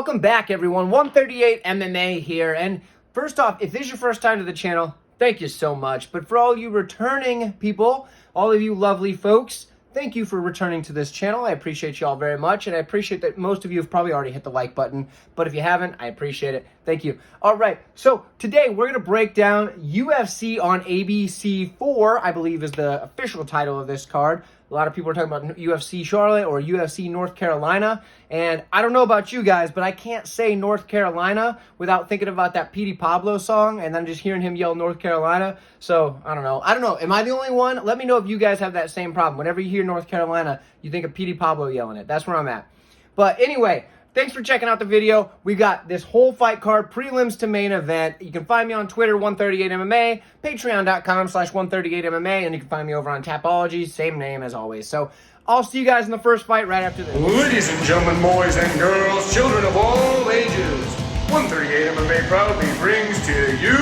Welcome back, everyone. 138 MMA here. And first off, if this is your first time to the channel, thank you so much. But for all you returning people, all of you lovely folks, thank you for returning to this channel. I appreciate you all very much. And I appreciate that most of you have probably already hit the like button. But if you haven't, I appreciate it. Thank you. All right. So today we're going to break down UFC on ABC 4, I believe is the official title of this card. A lot of people are talking about UFC Charlotte or UFC North Carolina. And I don't know about you guys, but I can't say North Carolina without thinking about that Petey Pablo song and then just hearing him yell North Carolina. So, I don't know. Am I the only one? Let me know if you guys have that same problem. Whenever you hear North Carolina, you think of Petey Pablo yelling it. That's where I'm at. But anyway, thanks for checking out the video. We got this whole fight card, prelims to main event. You can find me on Twitter, 138MMA, patreon.com/138MMA, and you can find me over on Tapology, same name as always. So I'll see you guys in the first fight right after this. Ladies and gentlemen, boys and girls, children of all ages, 138 MMA proudly brings to you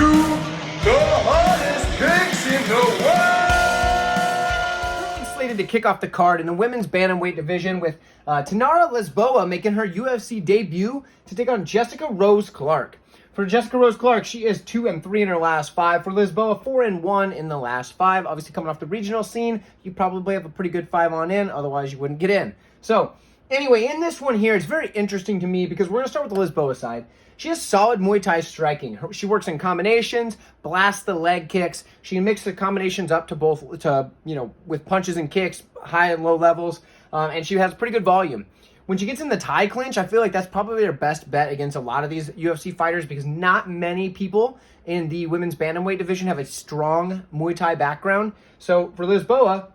the hottest picks in the world! Slated to kick off the card in the women's bantamweight division with Tanara Lisboa making her UFC debut to take on Jessica Rose Clark. For Jessica Rose Clark, she is 2-3 in her last 5. For Lisboa, 4-1 in the last 5. Obviously, coming off the regional scene, you probably have a pretty good 5 on in. Otherwise, you wouldn't get in. So, anyway, in this one here, it's very interesting to me because we're going to start with the Lisboa side. She has solid Muay Thai striking. She works in combinations, blasts the leg kicks. She can mix the combinations up to both, with punches and kicks, high and low levels, and she has pretty good volume. When she gets in the Thai clinch, I feel like that's probably her best bet against a lot of these UFC fighters because not many people in the women's bantamweight division have a strong Muay Thai background. So for Lisboa,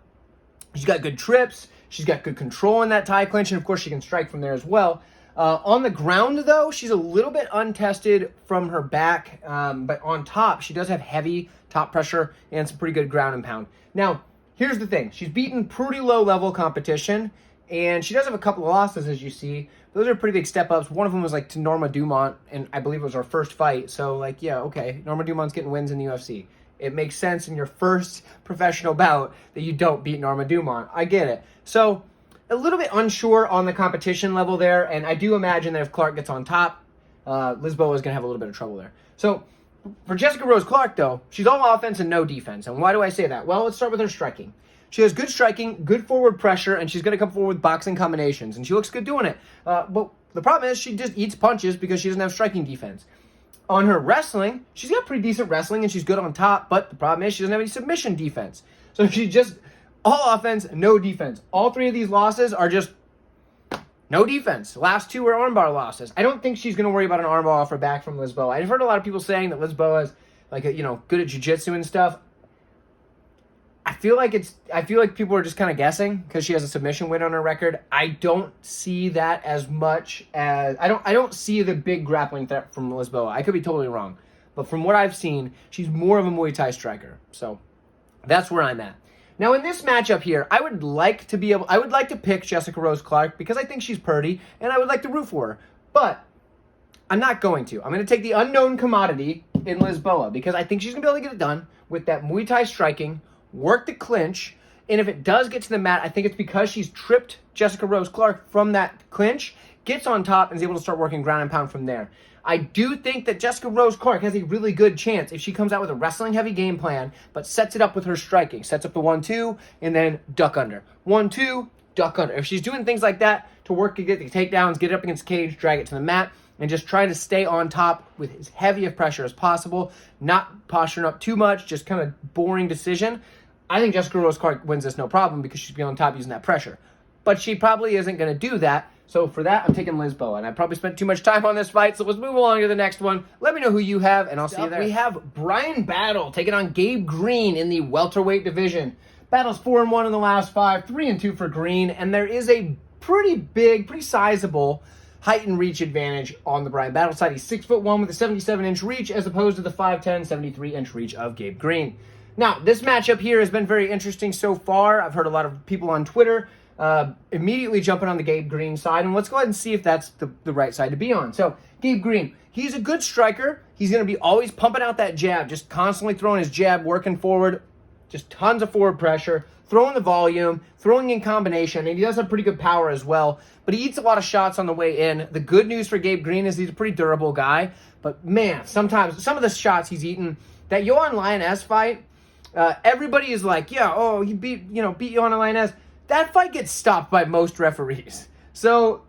she's got good trips, she's got good control in that Thai clinch, and of course she can strike from there as well. On the ground, though, she's a little bit untested from her back, but on top, she does have heavy top pressure and some pretty good ground and pound. Now, here's the thing. She's beaten pretty low-level competition, and she does have a couple of losses, as you see. Those are pretty big step-ups. One of them was, to Norma Dumont, and I believe it was her first fight. So, yeah, okay, Norma Dumont's getting wins in the UFC. It makes sense in your first professional bout that you don't beat Norma Dumont. I get it. So, a little bit unsure on the competition level there, and I do imagine that if Clark gets on top, Lisboa is going to have a little bit of trouble there. So, for Jessica Rose Clark, though, she's all offense and no defense. And why do I say that? Well, let's start with her striking. She has good striking, good forward pressure, and she's going to come forward with boxing combinations, and she looks good doing it. But the problem is she just eats punches because she doesn't have striking defense. On her wrestling, she's got pretty decent wrestling, and she's good on top, but the problem is she doesn't have any submission defense. So she just, all offense, no defense. All 3 of these losses are just no defense. The last 2 were armbar losses. I don't think she's going to worry about an armbar off her back from Lisboa. I've heard a lot of people saying that Lisboa is good at jiu-jitsu and stuff. I feel like people are just kind of guessing because she has a submission win on her record. I don't see that as much as I don't see the big grappling threat from Lisboa. I could be totally wrong, but from what I've seen, she's more of a Muay Thai striker. So that's where I'm at. Now in this matchup here, I would like to pick Jessica Rose Clark because I think she's pretty and I would like to root for her. But I'm not going to. I'm going to take the unknown commodity in Lisboa because I think she's going to be able to get it done with that Muay Thai striking, work the clinch, and if it does get to the mat, I think it's because she's tripped Jessica Rose Clark from that clinch, gets on top, and is able to start working ground and pound from there. I do think that Jessica Rose Clark has a really good chance if she comes out with a wrestling-heavy game plan, but sets it up with her striking. Sets up the 1-2, and then duck under. 1-2, duck under. If she's doing things like that to work to get the takedowns, get it up against the cage, drag it to the mat, and just try to stay on top with as heavy of pressure as possible, not posturing up too much, just kind of boring decision, I think Jessica Rose Clark wins this no problem because she's been on top using that pressure. But she probably isn't going to do that. So for that, I'm taking Lisboa. And I probably spent too much time on this fight, so let's move along to the next one. Let me know who you have, and I'll see you there. We have Brian Battle taking on Gabe Green in the welterweight division. Battle's 4-1 in the last 5, 3-2 for Green, and there is a pretty big, pretty sizable height and reach advantage on the Brian Battle side. He's 6'1" with a 77-inch reach as opposed to the 5'10", 73-inch reach of Gabe Green. Now, this matchup here has been very interesting so far. I've heard a lot of people on Twitter immediately jumping on the Gabe Green side, and let's go ahead and see if that's the right side to be on. So, Gabe Green, he's a good striker. He's going to be always pumping out that jab, just constantly throwing his jab, working forward. just tons of forward pressure, throwing the volume, throwing in combination, and he does have pretty good power as well. But he eats a lot of shots on the way in. The good news for Gabe Green is he's a pretty durable guy. But man, sometimes some of the shots he's eaten, that Johan Lioness fight, everybody is like, yeah, oh, he beat Johan Lioness. That fight gets stopped by most referees. So,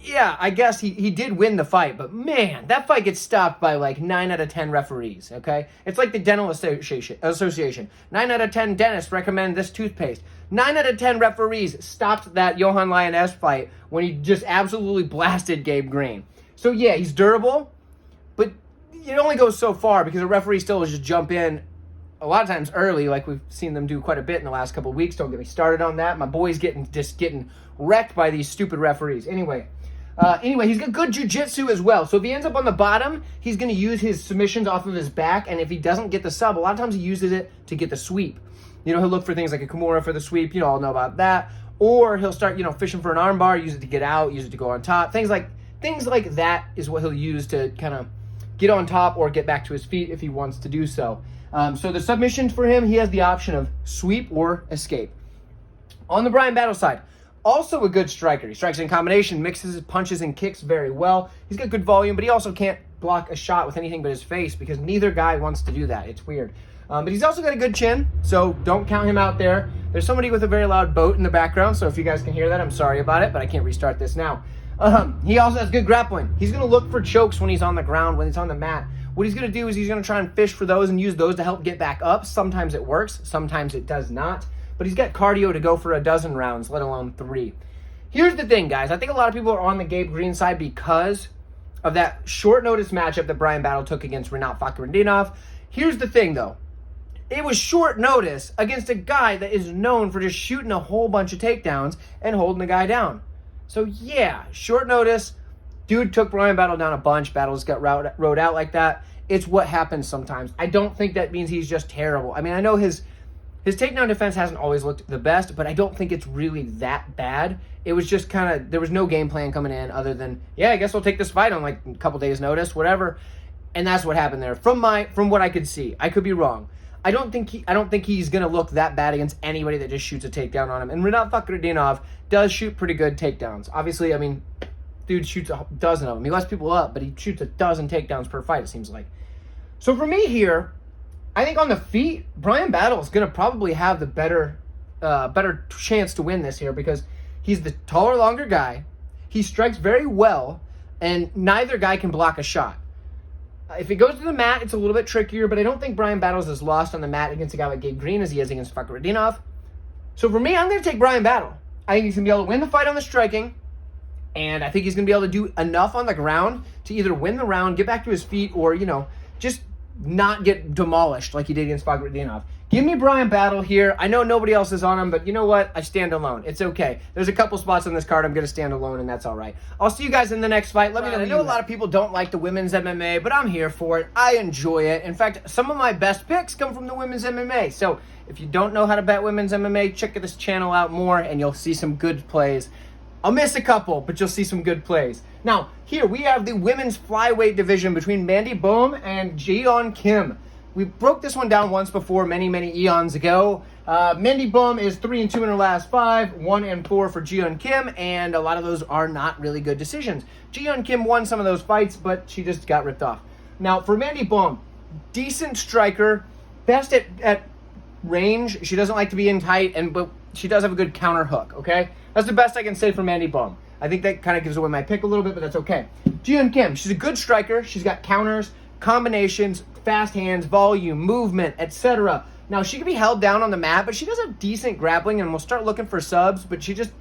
yeah, I guess he did win the fight, but man, that fight gets stopped by like 9 out of 10 referees, okay? It's like the dental association. 9 out of 10 dentists recommend this toothpaste. 9 out of 10 referees stopped that Johan Lioness fight when he just absolutely blasted Gabe Green. So yeah, he's durable, but it only goes so far because a referee still will just jump in a lot of times early, like we've seen them do quite a bit in the last couple of weeks. Don't get me started on that. My boy's getting wrecked by these stupid referees. Anyway, he's got good jiu-jitsu as well. So if he ends up on the bottom, he's going to use his submissions off of his back. And if he doesn't get the sub, a lot of times he uses it to get the sweep. He'll look for things like a Kimura for the sweep. You all know about that. Or he'll start, fishing for an armbar, use it to get out, use it to go on top. Things like that is what he'll use to kind of get on top or get back to his feet if he wants to do so. So the submissions for him, he has the option of sweep or escape. On the Bryan Battle side, also a good striker. He strikes in combination, mixes his punches and kicks very well. He's got good volume, but he also can't block a shot with anything but his face because neither guy wants to do that. It's weird. But he's also got a good chin, so don't count him out there. There's somebody with a very loud boat in the background, so if you guys can hear that, I'm sorry about it, but I can't restart this now. He also has good grappling. He's going to look for chokes when he's on the ground, when he's on the mat. What he's going to do is he's going to try and fish for those and use those to help get back up. Sometimes it works, sometimes it does not. But he's got cardio to go for a dozen rounds, let alone 3. Here's the thing, guys. I think a lot of people are on the Gabe Green side because of that short notice matchup that Bryan Battle took against Rinat Fakhretdinov. Here's the thing, though. It was short notice against a guy that is known for just shooting a whole bunch of takedowns and holding the guy down. So, yeah, short notice. Dude took Bryan Battle down a bunch. Battles got rode out like that. It's what happens sometimes. I don't think that means he's just terrible. I mean, I know his takedown defense hasn't always looked the best, but I don't think it's really that bad. It was just kind of, there was no game plan coming in other than, yeah, I guess I'll take this fight on like a couple days notice, whatever. And that's what happened there. From what I could see. I could be wrong. I don't think he's going to look that bad against anybody that just shoots a takedown on him. And Rinat Fakhretdinov does shoot pretty good takedowns. Obviously, I mean, dude shoots a dozen of them. He lets people up, but he shoots a dozen takedowns per fight, it seems like. So for me here, I think on the feet, Bryan Battle is going to probably have the better chance to win this here because he's the taller, longer guy. He strikes very well, and neither guy can block a shot. If it goes to the mat, it's a little bit trickier, but I don't think Bryan Battle is as lost on the mat against a guy like Gabe Green as he is against Fakhretdinov. So for me, I'm going to take Bryan Battle. I think he's going to be able to win the fight on the striking, and I think he's going to be able to do enough on the ground to either win the round, get back to his feet, or, just not get demolished like he did against Fakhretdinov. Give me Bryan Battle here. I know nobody else is on him, but you know what? I stand alone. It's okay. There's a couple spots on this card I'm going to stand alone, and that's all right. I'll see you guys in the next fight. Let me know. I know a lot of people don't like the women's MMA, but I'm here for it. I enjoy it. In fact, some of my best picks come from the women's MMA. So if you don't know how to bet women's MMA, check this channel out more, and you'll see some good plays. I'll miss a couple, but you'll see some good plays. Now, here we have the women's flyweight division between Mandy Bohm and Jeon Kim. We broke this one down once before, many eons ago. Mandy Bohm is 3-2 in her last 5, 1-4 for Jeon Kim, and a lot of those are not really good decisions. Jeon Kim won some of those fights, but she just got ripped off. Now, for Mandy Bohm, decent striker, best at range. She doesn't like to be in tight, but she does have a good counter hook, okay? That's the best I can say for Mandy Bohm. I think that kind of gives away my pick a little bit, but that's okay. Jeon Kim, she's a good striker. She's got counters, combinations, fast hands, volume, movement, etc. Now, she can be held down on the mat, but she does have decent grappling, and we'll start looking for subs, but she just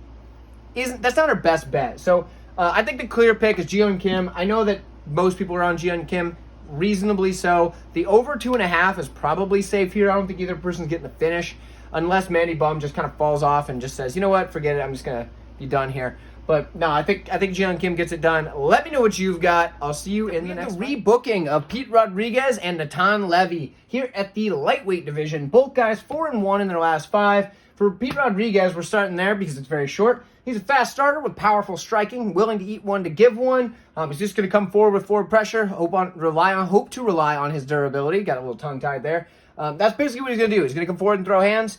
isn't, that's not her best bet. So I think the clear pick is Jeon Kim. I know that most people are on Jeon Kim, reasonably so. The over 2.5 is probably safe here. I don't think either person's getting the finish, unless Mandy Bohm just kind of falls off and just says, you know what, forget it, I'm just going to be done here. But no, I think Jeon Kim gets it done. Let me know what you've got. I'll see you in the next rebooking of Pete Rodriguez and Natan Levy here at the lightweight division. Both guys 4-1 in their last 5. For Pete Rodriguez, we're starting there because it's very short. He's a fast starter with powerful striking, willing to eat one to give one. He's just going to come forward with forward pressure. Hope to rely on his durability. Got a little tongue-tied there. That's basically what he's going to do. He's going to come forward and throw hands.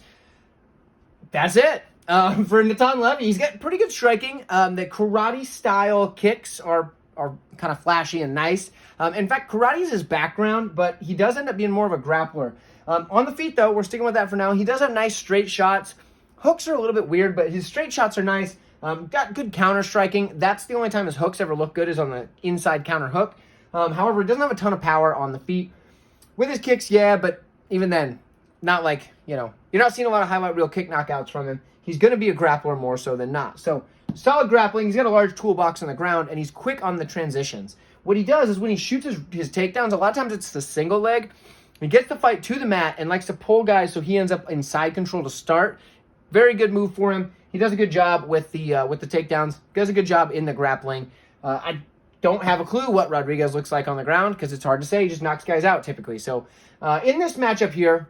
That's it. For Natan Levy, he's got pretty good striking. The karate-style kicks are kind of flashy and nice. In fact, karate is his background, but he does end up being more of a grappler. On the feet, though, we're sticking with that for now. He does have nice straight shots. Hooks are a little bit weird, but his straight shots are nice. Got good counter-striking. That's the only time his hooks ever look good is on the inside counter hook. However, he doesn't have a ton of power on the feet. With his kicks, yeah, but even then, not like, you're not seeing a lot of highlight reel kick knockouts from him. He's going to be a grappler more so than not. So, solid grappling. He's got a large toolbox on the ground, and he's quick on the transitions. What he does is when he shoots his takedowns, a lot of times it's the single leg. He gets the fight to the mat and likes to pull guys so he ends up in side control to start. Very good move for him. He does a good job with the takedowns. Does a good job in the grappling. I don't have a clue what Rodriguez looks like on the ground because it's hard to say. He just knocks guys out typically. So in this matchup here,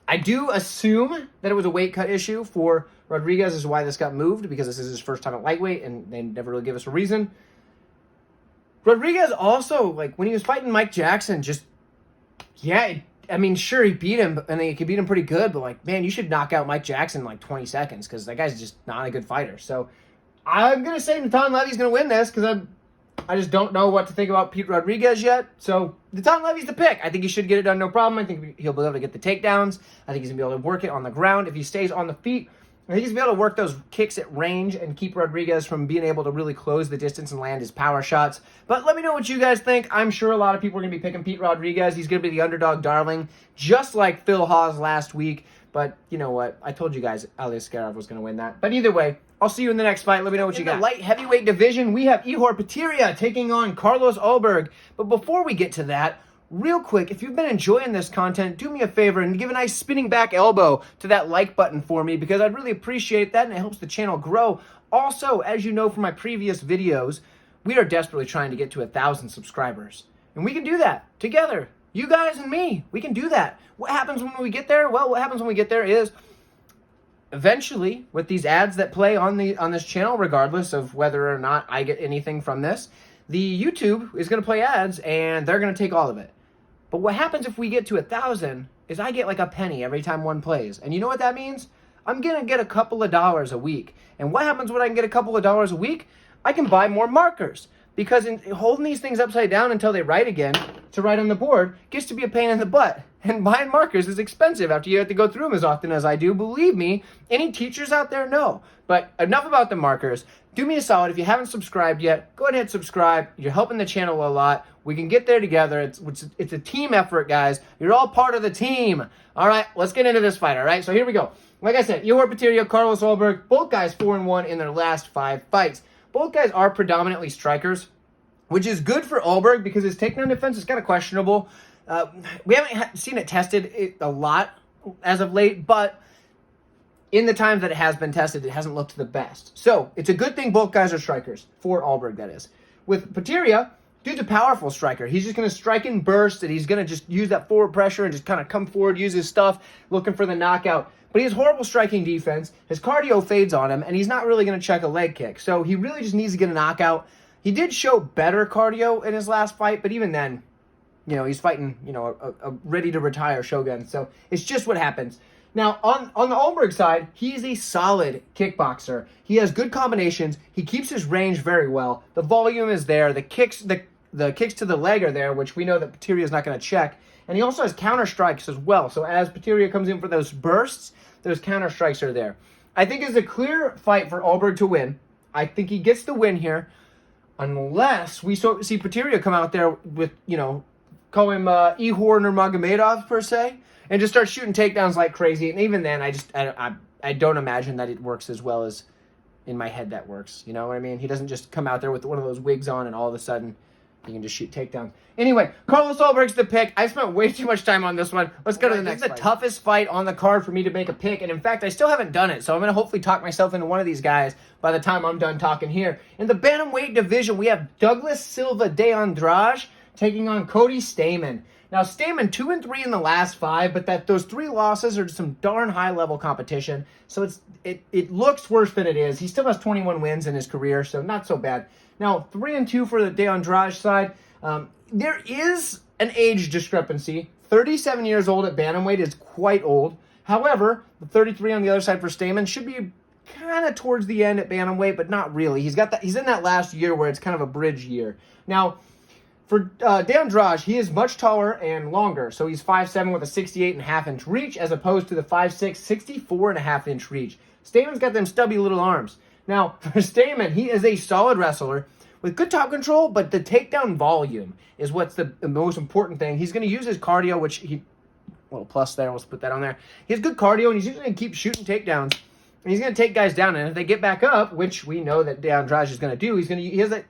I do assume that it was a weight cut issue for Rodriguez is why this got moved, because this is his first time at lightweight and they never really give us a reason. Rodriguez also, like when he was fighting Mike Jackson, sure, he beat him and he could beat him pretty good, but like, man, you should knock out Mike Jackson in like 20 seconds because that guy's just not a good fighter. So I'm going to say Natan Levy's going to win this because I just don't know what to think about Pete Rodriguez yet. So Natan Levy's the pick. I think he should get it done, no problem. I think he'll be able to get the takedowns. I think he's going to be able to work it on the ground. If he stays on the feet, I think he's going to be able to work those kicks at range and keep Rodriguez from being able to really close the distance and land his power shots. But let me know what you guys think. I'm sure a lot of people are going to be picking Pete Rodriguez. He's going to be the underdog darling, just like Phil Hawes last week. But you know what? I told you guys Elias Skarov was going to win that. But either way, I'll see you in the next fight. Let me know what you got. In the light heavyweight division, we have Ihor Potieria taking on Carlos Ulberg. But before we get to that, real quick, if you've been enjoying this content, do me a favor and give a nice spinning back elbow to that like button for me because I'd really appreciate that and it helps the channel grow. Also, as you know from my previous videos, we are desperately trying to get to 1,000 subscribers. And we can do that together. You guys and me, we can do that. What happens when we get there? Well, what happens when we get there is eventually, with these ads that play on this channel, regardless of whether or not I get anything from this, the YouTube is going to play ads and they're going to take all of it. But what happens if we get to 1,000 is I get like a penny every time one plays. And you know what that means? I'm going to get a couple of dollars a week. And what happens when I can get a couple of dollars a week? I can buy more markers. Because holding these things upside down until they write again to write on the board gets to be a pain in the butt. And buying markers is expensive after you have to go through them as often as I do. Believe me, any teachers out there know. But enough about the markers. Do me a solid. If you haven't subscribed yet, go ahead and hit subscribe. You're helping the channel a lot. We can get there together. It's a team effort, guys. You're all part of the team. All right, let's get into this fight, all right? So here we go. Like I said, Ihor Potieria, Carlos Ulberg, both guys 4-1 in their last 5 fights. Both guys are predominantly strikers, which is good for Ulberg because his takedown defense is kind of questionable. We haven't seen it tested a lot as of late, but in the times that it has been tested, it hasn't looked the best. So it's a good thing both guys are strikers, for Ulberg, that is. With Potieria, dude's a powerful striker. He's just going to strike in bursts, and he's going to just use that forward pressure and just kind of come forward, use his stuff, looking for the knockout. But he has horrible striking defense. His cardio fades on him, and he's not really going to check a leg kick. So he really just needs to get a knockout. He did show better cardio in his last fight, but even then, he's fighting, a ready-to-retire Shogun. So it's just what happens. Now, on the Ulberg side, he's a solid kickboxer. He has good combinations. He keeps his range very well. The volume is there. The kicks to the leg are there, which we know that Potieria is not going to check. And he also has counter strikes as well. So as Potieria comes in for those bursts, those counter strikes are there. I think it's a clear fight for Ulberg to win. I think he gets the win here, unless we see Potieria come out there with, call him Ihor Nurmagomedov per se, and just start shooting takedowns like crazy. And even then, I don't imagine that it works as well as in my head that works. You know what I mean? He doesn't just come out there with one of those wigs on and all of a sudden he can just shoot takedowns. Anyway, Carlos Ulberg's the pick. I spent way too much time on this one. Let's go to the next fight. This is the toughest fight on the card for me to make a pick. And in fact, I still haven't done it. So I'm going to hopefully talk myself into one of these guys by the time I'm done talking here. In the bantamweight division, we have Douglas Silva de Andrade taking on Cody Stamann. Now, Stamann 2-3 in the last 5, but those 3 losses are some darn high-level competition. So it looks worse than it is. He still has 21 wins in his career, so not so bad. Now, 3-2 for the De Andrade side. There is an age discrepancy. 37 years old at bantamweight is quite old. However, the 33 on the other side for Stamann should be kind of towards the end at bantamweight, but not really. He's in that last year where it's kind of a bridge year. Now, for Andrade, he is much taller and longer, so he's 5'7" with a 68.5-inch reach, as opposed to the 5'6", 64.5-inch reach. Stamann's got them stubby little arms. Now, for Stamann, he is a solid wrestler with good top control, but the takedown volume is what's the most important thing. He's going to use his cardio, which he, little plus there, let's put that on there. He has good cardio, and he's usually going to keep shooting takedowns, and he's going to take guys down, and if they get back up, which we know that Andrade is going to do, he has that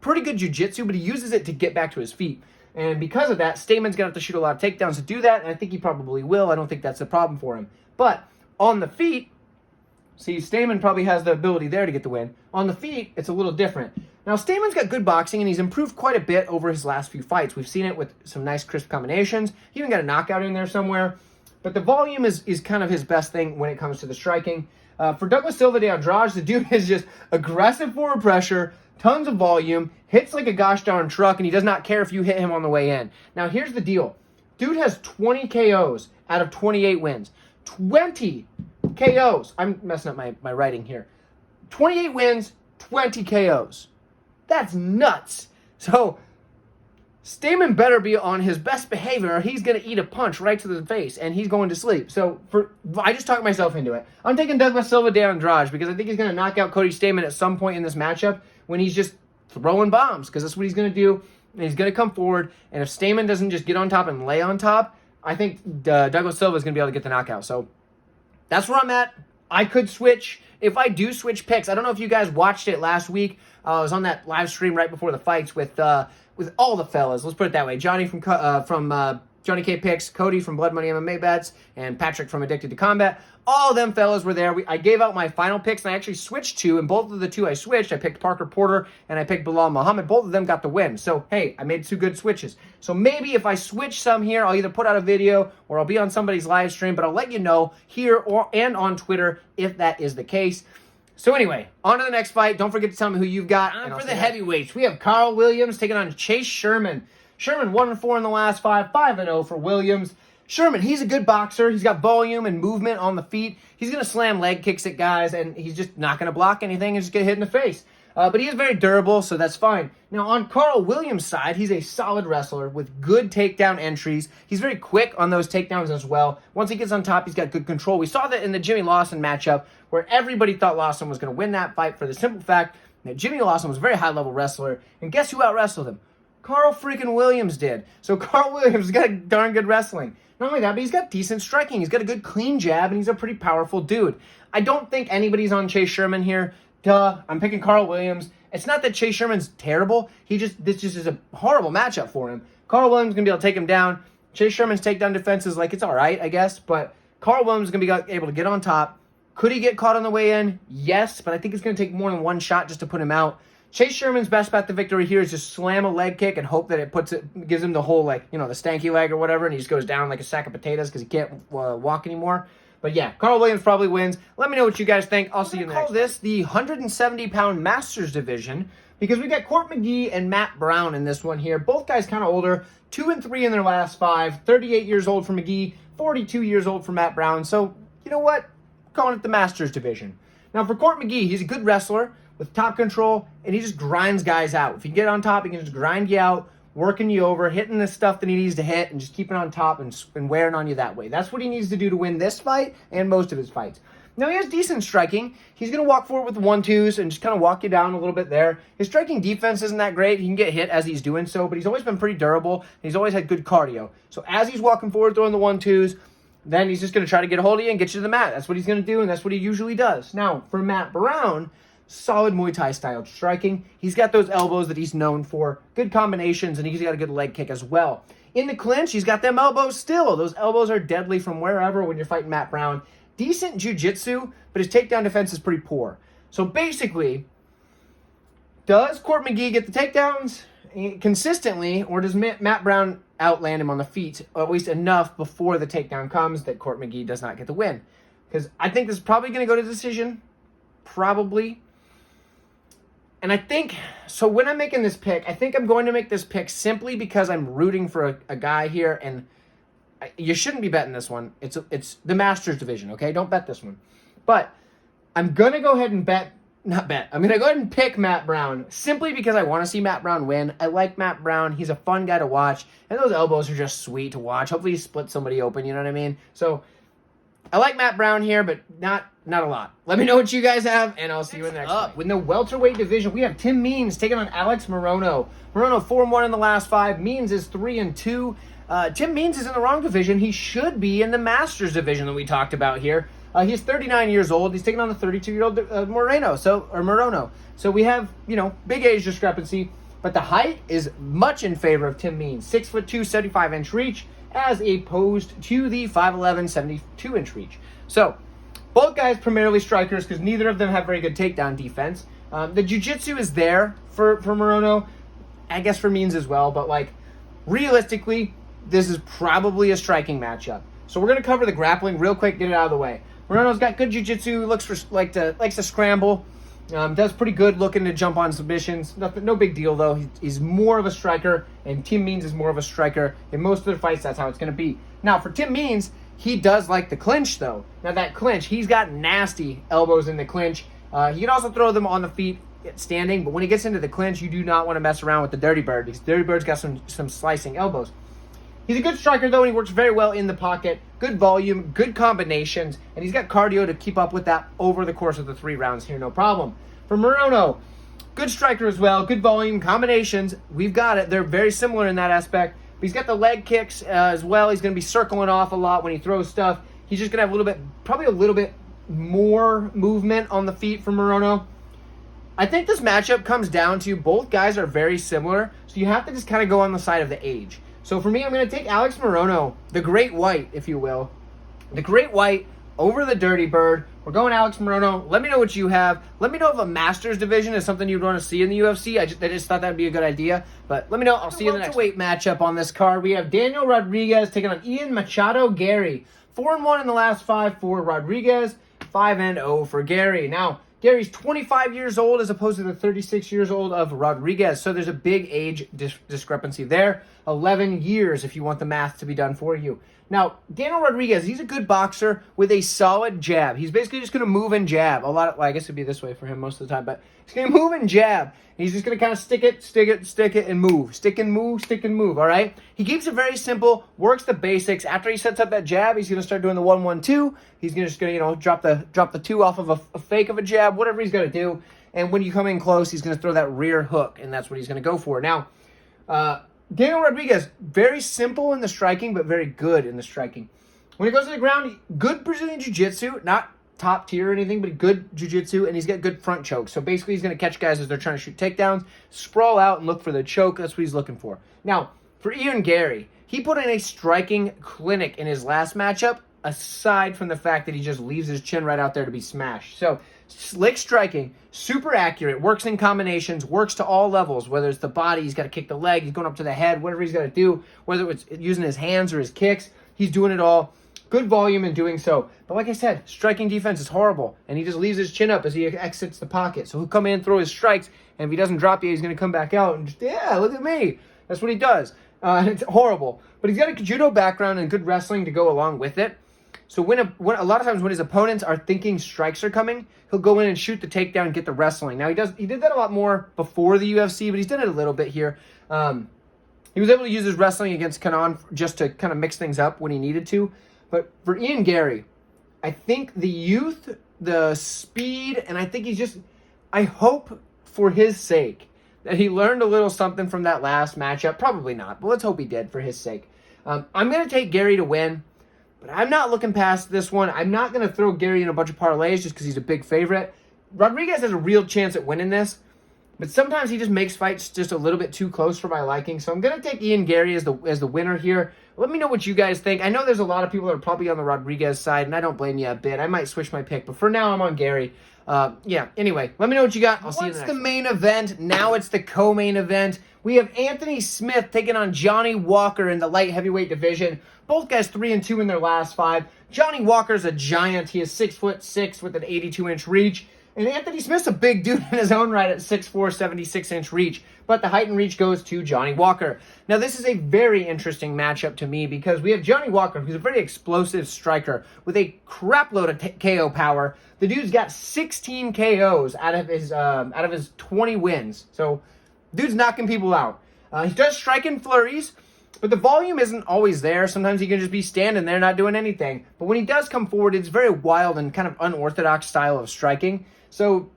pretty good jiu-jitsu, but he uses it to get back to his feet. And because of that, Stamann's going to have to shoot a lot of takedowns to do that, and I think he probably will. I don't think that's a problem for him. But on the feet, see, Stamann probably has the ability there to get the win. On the feet, it's a little different. Now, Stamann's got good boxing, and he's improved quite a bit over his last few fights. We've seen it with some nice, crisp combinations. He even got a knockout in there somewhere. But the volume is kind of his best thing when it comes to the striking. For Douglas Silva de Andrade, the dude is just aggressive forward pressure, tons of volume, hits like a gosh darn truck, and he does not care if you hit him on the way in. Now, here's the deal. Dude has 20 KOs out of 28 wins. 20 KOs. I'm messing up my writing here. 28 wins, 20 KOs. That's nuts. So, Stamann better be on his best behavior or he's going to eat a punch right to the face and he's going to sleep. So, I just talked myself into it. I'm taking Douglas Silva de Andrade because I think he's going to knock out Cody Stamann at some point in this matchup when he's just throwing bombs, because that's what he's going to do. And he's going to come forward, and if Stamann doesn't just get on top and lay on top, I think Douglas Silva is going to be able to get the knockout. So that's where I'm at. I could switch. If I do switch picks, I don't know if you guys watched it last week. I was on that live stream right before the fights with all the fellas. Let's put it that way. Johnny from Johnny K Picks, Cody from Blood Money MMA Bets, and Patrick from Addicted to Combat. All of them fellas were there. I gave out my final picks, and I actually switched two, and both of the two I switched. I picked Parker Porter, and I picked Bilal Muhammad. Both of them got the win. So, hey, I made two good switches. So maybe if I switch some here, I'll either put out a video or I'll be on somebody's live stream, but I'll let you know here and on Twitter if that is the case. So anyway, on to the next fight. Don't forget to tell me who you've got. And for the heavyweights, we have Carl Williams taking on Chase Sherman. Sherman 1-4 in the last 5-0 for Williams. Sherman, he's a good boxer. He's got volume and movement on the feet. He's going to slam leg kicks at guys, and he's just not going to block anything and just get hit in the face. But he is very durable, so that's fine. Now, on Carl Williams' side, he's a solid wrestler with good takedown entries. He's very quick on those takedowns as well. Once he gets on top, he's got good control. We saw that in the Jimmy Lawson matchup, where everybody thought Lawson was going to win that fight for the simple fact that Jimmy Lawson was a very high-level wrestler, and guess who out-wrestled him? Carl freaking Williams did. So Carl Williams has got a darn good wrestling. Not only that, but he's got decent striking. He's got a good clean jab, and he's a pretty powerful dude. I don't think anybody's on Chase Sherman here. I'm picking Carl Williams. It's not that Chase Sherman's terrible. This just is a horrible matchup for him. Carl Williams is going to be able to take him down. Chase Sherman's takedown defense is it's all right, I guess. But Carl Williams is going to be able to get on top. Could he get caught on the way in? Yes, but I think it's going to take more than one shot just to put him out. Chase Sherman's best bet to victory here is just slam a leg kick and hope that it gives him the whole, the stanky leg or whatever, and he just goes down like a sack of potatoes because he can't walk anymore. But yeah, Carl Williams probably wins. Let me know what you guys think. I'll see you in the next. Call this the 170-pound Masters division because we got Court McGee and Matt Brown in this one here. Both guys kind of older, 2-3 in their last 5, 38 years old for McGee, 42 years old for Matt Brown. So, you know what? I'm calling it the Masters division. Now, for Court McGee, he's a good wrestler with top control, and he just grinds guys out. If you get on top, he can just grind you out, working you over, hitting the stuff that he needs to hit, and just keeping on top and wearing on you that way. That's what he needs to do to win this fight and most of his fights. Now, he has decent striking. He's going to walk forward with the 1-2s and just kind of walk you down a little bit there. His striking defense isn't that great. He can get hit as he's doing so, but he's always been pretty durable, and he's always had good cardio. So as he's walking forward, throwing the 1-2s, then he's just going to try to get a hold of you and get you to the mat. That's what he's going to do, and that's what he usually does. Now, for Matt Brown, solid Muay Thai style striking. He's got those elbows that he's known for. Good combinations, and he's got a good leg kick as well. In the clinch, he's got them elbows still. Those elbows are deadly from wherever when you're fighting Matt Brown. Decent jiu-jitsu, but his takedown defense is pretty poor. So basically, does Court McGee get the takedowns consistently, or does Matt Brown outland him on the feet, or at least enough before the takedown comes that Court McGee does not get the win? Because I think this is probably going to go to decision. Probably. And I think, so when I'm making this pick, I think I'm going to make this pick simply because I'm rooting for a guy here, and you shouldn't be betting this one. It's the Masters division, okay? Don't bet this one. But I'm going to go ahead and I'm going to go ahead and pick Matt Brown simply because I want to see Matt Brown win. I like Matt Brown. He's a fun guy to watch, and those elbows are just sweet to watch. Hopefully he splits somebody open, you know what I mean? So I like Matt Brown here, but not a lot. Let me know what you guys have, and I'll see you in the next one. In the welterweight division, we have Tim Means taking on Alex Morono. Morono 4-1 in the last 5. Means is 3-2. Tim Means is in the wrong division. He should be in the Masters division that we talked about here. He's 39 years old. He's taking on the 32-year-old Morono. So we have, big age discrepancy, but the height is much in favor of Tim Means. 6'2", 75-inch reach, as opposed to the 5'11", 72-inch reach. So both guys primarily strikers because neither of them have very good takedown defense. The jiu-jitsu is there for Morono, I guess for Means as well, but realistically, this is probably a striking matchup. So we're going to cover the grappling real quick, get it out of the way. Morono's got good jiu-jitsu, likes to scramble, does pretty good looking to jump on submissions. No big deal though. He's more of a striker, and Tim Means is more of a striker. In most of their fights, that's how it's going to be. Now for Tim Means, he does like the clinch though. Now that clinch, he's got nasty elbows in the clinch. He can also throw them on the feet standing, but when he gets into the clinch, you do not want to mess around with the Dirty Bird, because Dirty Bird's got some slicing elbows. He's a good striker, though, and he works very well in the pocket. Good volume, good combinations, and he's got cardio to keep up with that over the course of the 3 rounds here, no problem. For Morono, good striker as well, good volume, combinations. We've got it. They're very similar in that aspect. But he's got the leg kicks as well. He's going to be circling off a lot when he throws stuff. He's just going to have probably a little bit more movement on the feet for Morono. I think this matchup comes down to both guys are very similar, so you have to just kind of go on the side of the age. So for me, I'm going to take Alex Morono, the Great White, if you will. The Great White over the Dirty Bird. We're going Alex Morono. Let me know what you have. Let me know if a Masters division is something you'd want to see in the UFC. I just thought that'd be a good idea. But let me know. I'll see you in the next weight matchup on this card. We have Daniel Rodriguez taking on Ian Machado Garry. 4-1 in the last 5 for Rodriguez. 5-0 for Garry. Now, Gary's 25 years old as opposed to the 36 years old of Rodriguez. So there's a big age discrepancy there. 11 years if you want the math to be done for you. Now, Daniel Rodriguez, he's a good boxer with a solid jab. He's basically just going to move and jab. I guess it'd be this way for him most of the time, but he's going to move and jab. He's just going to kind of stick it, and move. Stick and move, all right? He keeps it very simple, works the basics. After he sets up that jab, he's going to start doing the 1-1-2. He's just going to, drop the 2 off of a fake of a jab, whatever he's going to do. And when you come in close, he's going to throw that rear hook, and that's what he's going to go for. Now, Daniel Rodriguez, very simple in the striking, but very good in the striking. When he goes to the ground, good Brazilian Jiu-Jitsu, not top tier or anything, but good Jiu-Jitsu, and he's got good front choke. So basically, he's going to catch guys as they're trying to shoot takedowns, sprawl out and look for the choke. That's what he's looking for. Now, for Ian Garry, he put in a striking clinic in his last matchup, aside from the fact that he just leaves his chin right out there to be smashed. So, slick striking, super accurate, works in combinations, works to all levels, whether it's the body, he's got to kick the leg, he's going up to the head, whatever he's got to do, whether it's using his hands or his kicks, he's doing it all. Good volume in doing so. But like I said, striking defense is horrible, and he just leaves his chin up as he exits the pocket. So he'll come in, throw his strikes, and if he doesn't drop you, he's going to come back out and just, look at me. That's what he does. It's horrible. But he's got a judo background and good wrestling to go along with it. So when a lot of times when his opponents are thinking strikes are coming, he'll go in and shoot the takedown and get the wrestling. Now he did that a lot more before the UFC, but he's done it a little bit here. He was able to use his wrestling against Kanan just to kind of mix things up when he needed to. But for Ian Garry, I think the youth, the speed, and I think I hope for his sake that he learned a little something from that last matchup. Probably not, but let's hope he did for his sake. I'm going to take Garry to win. But I'm not looking past this one. I'm not going to throw Garry in a bunch of parlays just because he's a big favorite. Rodriguez has a real chance at winning this. But sometimes he just makes fights just a little bit too close for my liking. So I'm going to take Ian Garry as the winner here. Let me know what you guys think. I know there's a lot of people that are probably on the Rodriguez side, and I don't blame you a bit. I might switch my pick. But for now, I'm on Garry. Anyway, let me know what you got. I'll see you in the next one. Once the main event, now it's the co-main event. We have Anthony Smith taking on Johnny Walker in the light heavyweight division. Both guys 3-2 in their last 5. Johnny Walker's a giant. He is 6'6" with an 82-inch reach. And Anthony Smith's a big dude in his own right at 6'4", 76-inch reach. But the height and reach goes to Johnny Walker. Now, this is a very interesting matchup to me because we have Johnny Walker, who's a very explosive striker with a crap load of KO power. The dude's got 16 KOs out of his 20 wins. So, dude's knocking people out. He does strike in flurries, but the volume isn't always there. Sometimes he can just be standing there not doing anything. But when he does come forward, it's very wild and kind of unorthodox style of striking. So,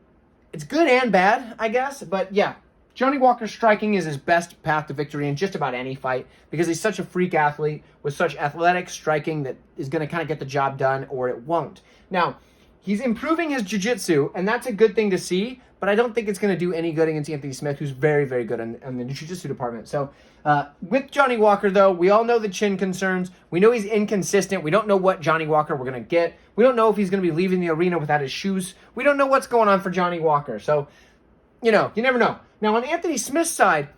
it's good and bad, I guess. But yeah, Johnny Walker's striking is his best path to victory in just about any fight because he's such a freak athlete with such athletic striking that is going to kind of get the job done or it won't. Now, he's improving his jiu-jitsu, and that's a good thing to see, but I don't think it's going to do any good against Anthony Smith, who's very, very good in the jiu-jitsu department. So with Johnny Walker, though, we all know the chin concerns. We know he's inconsistent. We don't know what Johnny Walker we're going to get. We don't know if he's going to be leaving the arena without his shoes. We don't know what's going on for Johnny Walker. So, you never know. Now, on Anthony Smith's side,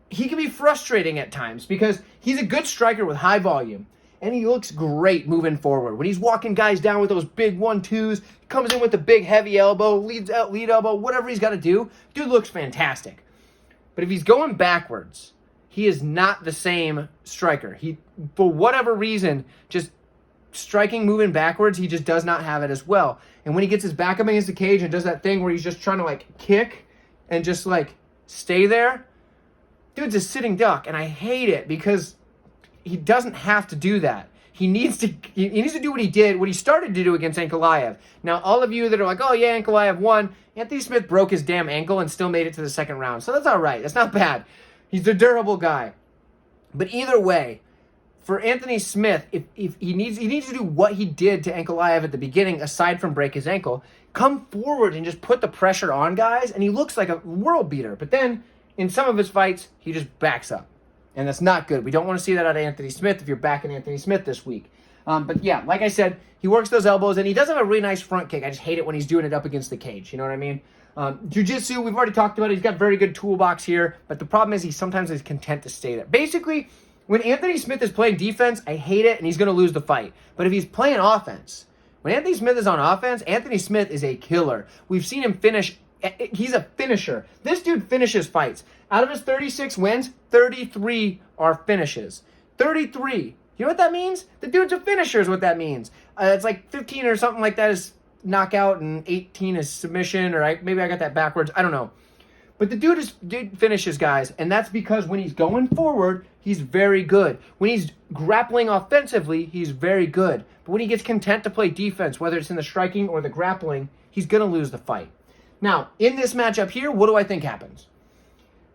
he can be frustrating at times because he's a good striker with high volume. And he looks great moving forward. When he's walking guys down with those big 1-2s, comes in with the big heavy elbow, lead elbow, whatever he's got to do, dude looks fantastic. But if he's going backwards, he is not the same striker. He, for whatever reason, just striking moving backwards, he just does not have it as well. And when he gets his back up against the cage and does that thing where he's just trying to like kick and just like stay there, dude's a sitting duck, and I hate it because he doesn't have to do that. He needs to do what he started to do against Ankalaev. Now, all of you that are like, oh yeah, Ankalaev won, Anthony Smith broke his damn ankle and still made it to the second round. So that's all right. That's not bad. He's a durable guy. But either way, for Anthony Smith, if he needs to do what he did to Ankalaev at the beginning, aside from break his ankle, come forward and just put the pressure on guys, and he looks like a world beater. But then, in some of his fights, he just backs up. And that's not good. We don't want to see that out of Anthony Smith if you're backing Anthony Smith this week. But yeah, like I said, he works those elbows, and he does have a really nice front kick. I just hate it when he's doing it up against the cage. You know what I mean? Jiu-jitsu, we've already talked about it. He's got very good toolbox here, but the problem is he sometimes is content to stay there. Basically, when Anthony Smith is playing defense, I hate it, and he's going to lose the fight. But if he's playing offense, when Anthony Smith is on offense, Anthony Smith is a killer. We've seen him finish. He's a finisher. This dude finishes fights. Out of his 36 wins, 33 are finishes. 33. You know what that means? The dude's a finisher is what that means. It's like 15 or something like that is knockout and 18 is submission, or maybe I got that backwards. I don't know. But the dude finishes guys, and that's because when he's going forward, he's very good. When he's grappling offensively, he's very good. But when he gets content to play defense, whether it's in the striking or the grappling, he's going to lose the fight. Now, in this matchup here, what do I think happens?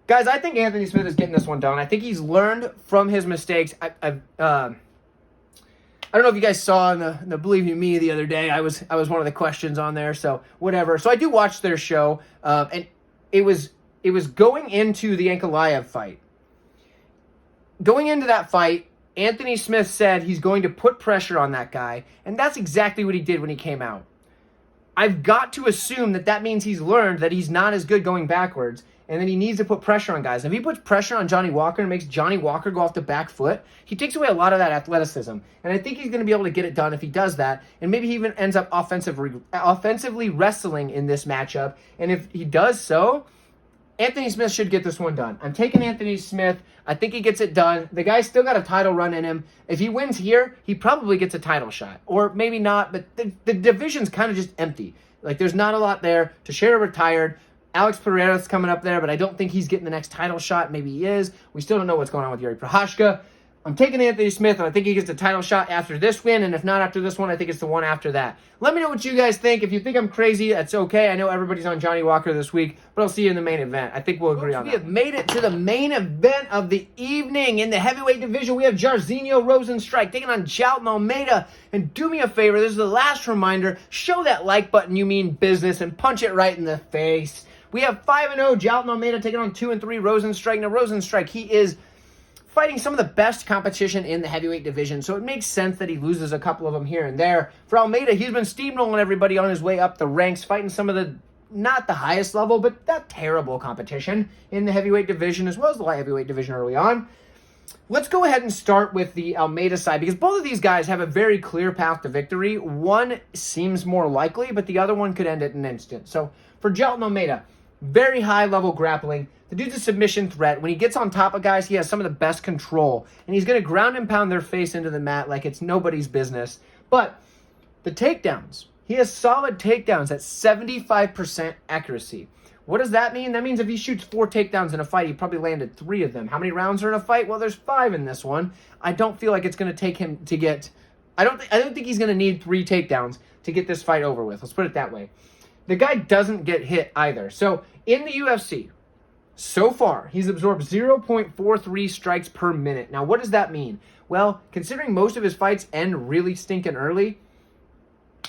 Guys, I think Anthony Smith is getting this one done. I think he's learned from his mistakes. I don't know if you guys saw in the Believe You Me the other day. I was one of the questions on there, so whatever. So I do watch their show, and it was going into the Ankalaev fight. Going into that fight, Anthony Smith said he's going to put pressure on that guy, and that's exactly what he did when he came out. I've got to assume that means he's learned that he's not as good going backwards, and then he needs to put pressure on guys. If he puts pressure on Johnny Walker and makes Johnny Walker go off the back foot, he takes away a lot of that athleticism. And I think he's going to be able to get it done if he does that. And maybe he even ends up offensively wrestling in this matchup. And if he does so, Anthony Smith should get this one done. I'm taking Anthony Smith. I think he gets it done. The guy's still got a title run in him. If he wins here, he probably gets a title shot. Or maybe not, but the division's kind of just empty. Like, there's not a lot there. Teixeira retired. Alex Pereira's coming up there, but I don't think he's getting the next title shot. Maybe he is. We still don't know what's going on with Yuri Prochazka. I'm taking Anthony Smith, and I think he gets a title shot after this win, and if not after this one, I think it's the one after that. Let me know what you guys think. If you think I'm crazy, that's okay. I know everybody's on Johnny Walker this week, but I'll see you in the main event. I think we'll agree on that. We have made it to the main event of the evening. In the heavyweight division, we have Jairzinho Rozenstruik taking on Jailton Almeida. And do me a favor, this is the last reminder, show that like button you mean business and punch it right in the face. We have 5-0 Jailton Almeida taking on 2-3 Rozenstruik. Now, Rozenstruik, he is fighting some of the best competition in the heavyweight division, so it makes sense that he loses a couple of them here and there. For Almeida, he's been steamrolling everybody on his way up the ranks, fighting some of the, not the highest level, but that terrible competition in the heavyweight division, as well as the light heavyweight division early on. let's go ahead and start with the Almeida side, because both of these guys have a very clear path to victory. One seems more likely, but the other one could end it in an instant. So for Jailton Almeida, very high-level grappling. The dude's a submission threat. When he gets on top of guys, he has some of the best control. And he's going to ground and pound their face into the mat like it's nobody's business. But the takedowns, he has solid takedowns at 75% accuracy. What does that mean? That means if he shoots 4 takedowns in a fight, he probably landed 3 of them. How many rounds are in a fight? Well, there's 5 in this one. I don't feel like it's going to take him to get... I don't think he's going to need 3 takedowns to get this fight over with. Let's put it that way. The guy doesn't get hit either. So in the UFC, so far, he's absorbed 0.43 strikes per minute. Now, what does that mean? Well, considering most of his fights end really stinking early,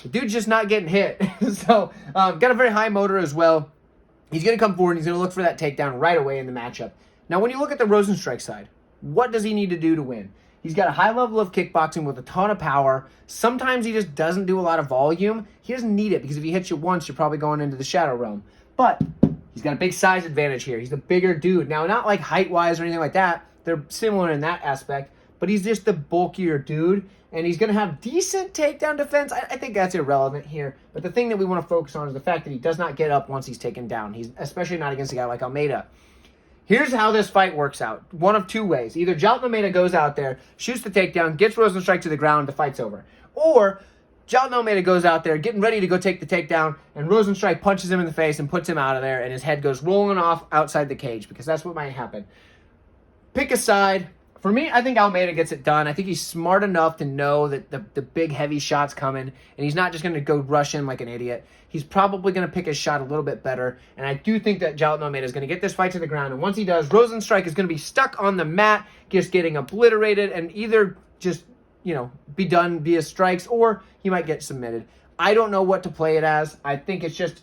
the dude's just not getting hit. So, got a very high motor as well. He's going to come forward and he's going to look for that takedown right away in the matchup. Now, when you look at the Rozenstruik side, what does he need to do to win? He's got a high level of kickboxing with a ton of power. Sometimes he just doesn't do a lot of volume. He doesn't need it because if he hits you once, you're probably going into the shadow realm. But he's got a big size advantage here. He's a bigger dude. Now, not like height-wise or anything like that. They're similar in that aspect. But he's just the bulkier dude. And he's going to have decent takedown defense. I think that's irrelevant here. But the thing that we want to focus on is the fact that he does not get up once he's taken down. He's especially not against a guy like Almeida. Here's how this fight works out. One of 2 ways. Either Jailton Almeida goes out there, shoots the takedown, gets Rozenstruik to the ground, the fight's over. Or Jailton Almeida goes out there, getting ready to go take the takedown, and Rozenstruik punches him in the face and puts him out of there, and his head goes rolling off outside the cage, because that's what might happen. Pick a side. For me, I think Almeida gets it done. I think he's smart enough to know that the big, heavy shot's coming, and he's not just going to go rush in like an idiot. He's probably going to pick his shot a little bit better, and I do think that Jailton Almeida is going to get this fight to the ground, and once he does, Rozenstruik is going to be stuck on the mat, just getting obliterated, and either just, be done via strikes, or he might get submitted. I don't know what to play it as. I think it's just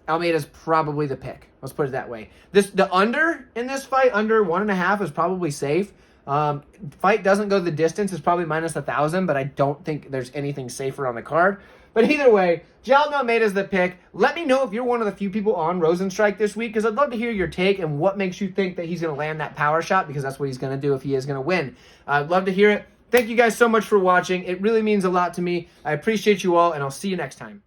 Almeida's probably the pick. Let's put it that way. The under in this fight, under 1.5, is probably safe. Fight doesn't go the distance. It's probably minus 1,000, but I don't think there's anything safer on the card. But either way, Jailton Almeida's the pick. Let me know if you're one of the few people on Rozenstruik this week, because I'd love to hear your take and what makes you think that he's going to land that power shot, because that's what he's going to do if he is going to win. I'd love to hear it. Thank you guys so much for watching. It really means a lot to me. I appreciate you all, and I'll see you next time.